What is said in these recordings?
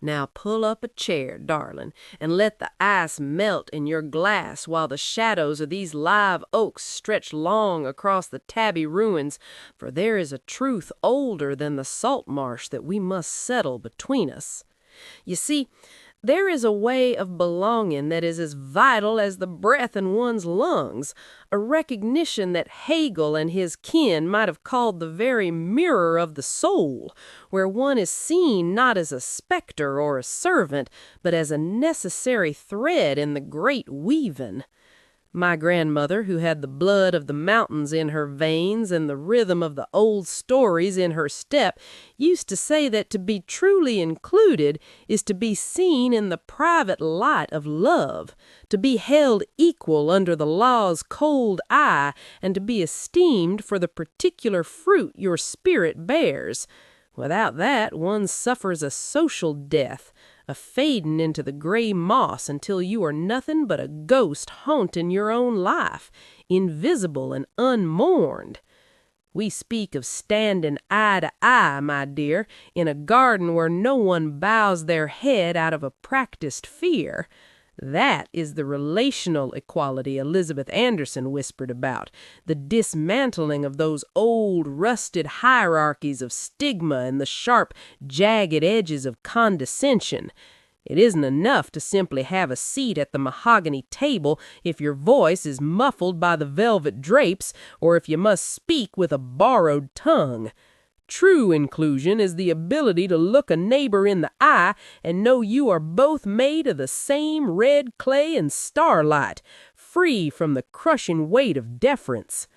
Now pull up a chair, darling, and let the ice melt in your glass while the shadows of these live oaks stretch long across the tabby ruins, for there is a truth older than the salt marsh that we must settle between us. You see, there is a way of belonging that is as vital as the breath in one's lungs, a recognition that Hegel and his kin might have called the very mirror of the soul, where one is seen not as a specter or a servant, but as a necessary thread in the great weaving. My grandmother, who had the blood of the mountains in her veins and the rhythm of the old stories in her step, used to say that to be truly included is to be seen in the private light of love, to be held equal under the law's cold eye, and to be esteemed for the particular fruit your spirit bears. Without that, one suffers a social death, a fading into the gray moss until you are nothing but a ghost haunting your own life, invisible and unmourned. We speak of standing eye to eye, my dear, in a garden where no one bows their head out of a practiced fear. That is the relational equality Elizabeth Anderson whispered about, the dismantling of those old rusted hierarchies of stigma and the sharp, jagged edges of condescension. It isn't enough to simply have a seat at the mahogany table if your voice is muffled by the velvet drapes or if you must speak with a borrowed tongue. True inclusion is the ability to look a neighbor in the eye and know you are both made of the same red clay and starlight, free from the crushing weight of deference.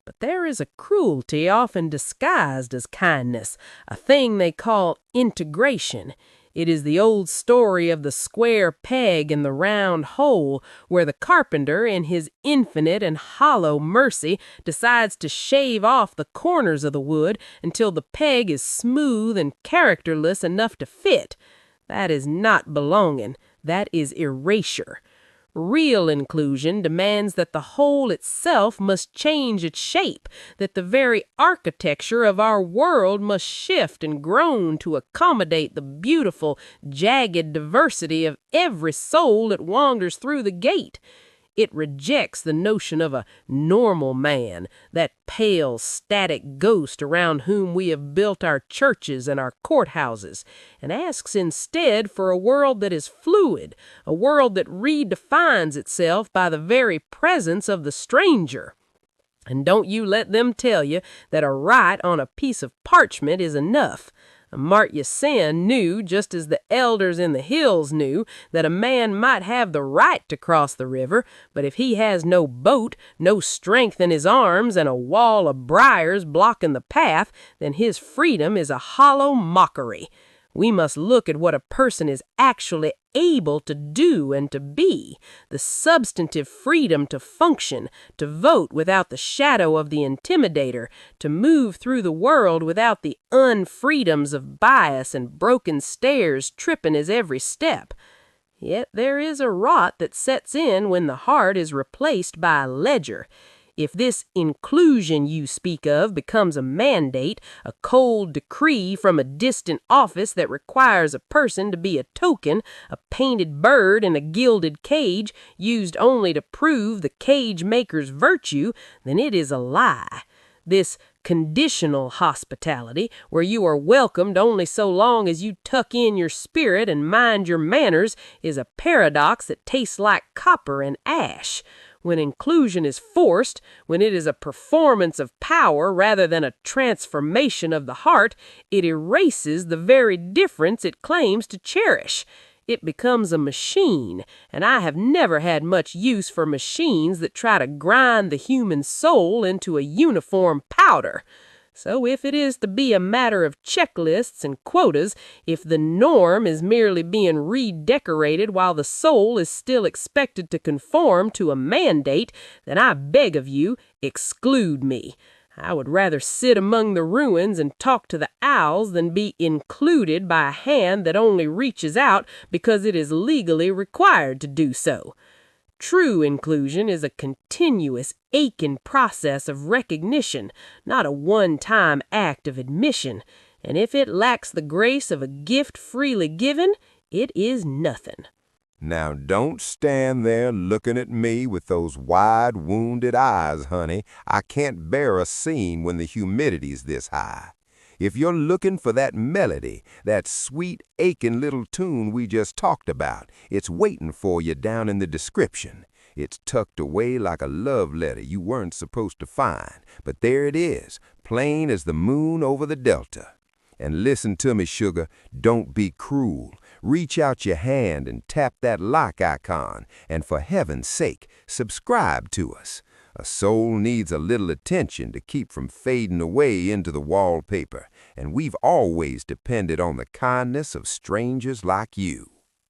But there is a cruelty often disguised as kindness, a thing they call integration. It is the old story of the square peg and the round hole, where the carpenter, in his infinite and hollow mercy, decides to shave off the corners of the wood until the peg is smooth and characterless enough to fit. That is not belonging. That is erasure. Real inclusion demands that the whole itself must change its shape, that the very architecture of our world must shift and groan to accommodate the beautiful, jagged diversity of every soul that wanders through the gate. It rejects the notion of a normal man, that pale, static ghost around whom we have built our churches and our courthouses, and asks instead for a world that is fluid, a world that redefines itself by the very presence of the stranger. And don't you let them tell you that a write on a piece of parchment is enough. Amartya Sen knew, just as the elders in the hills knew, that a man might have the right to cross the river, but if he has no boat, no strength in his arms, and a wall of briars blocking the path, then his freedom is a hollow mockery. We must look at what a person is actually able to do and to be, the substantive freedom to function, to vote without the shadow of the intimidator, to move through the world without the unfreedoms of bias and broken stairs tripping his every step. Yet there is a rot that sets in when the heart is replaced by a ledger. If this inclusion you speak of becomes a mandate, a cold decree from a distant office that requires a person to be a token, a painted bird in a gilded cage, used only to prove the cage maker's virtue, then it is a lie. This conditional hospitality, where you are welcomed only so long as you tuck in your spirit and mind your manners, is a paradox that tastes like copper and ash. When inclusion is forced, when it is a performance of power rather than a transformation of the heart, it erases the very difference it claims to cherish. It becomes a machine, and I have never had much use for machines that try to grind the human soul into a uniform powder. So if it is to be a matter of checklists and quotas, if the norm is merely being redecorated while the soul is still expected to conform to a mandate, then I beg of you, exclude me. I would rather sit among the ruins and talk to the owls than be included by a hand that only reaches out because it is legally required to do so. True inclusion is a continuous, aching process of recognition, not a one-time act of admission. and if it lacks the grace of a gift freely given, it is nothing. Now don't stand there looking at me with those wide, wounded eyes, honey. I can't bear a scene when the humidity's this high. If you're looking for that melody, that sweet, aching little tune we just talked about, it's waiting for you down in the description. It's tucked away like a love letter you weren't supposed to find, but there it is, plain as the moon over the delta. And listen to me, sugar, don't be cruel. Reach out your hand and tap that like icon, and for heaven's sake, subscribe to us. A soul needs a little attention to keep from fading away into the wallpaper, and we've always depended on the kindness of strangers like you.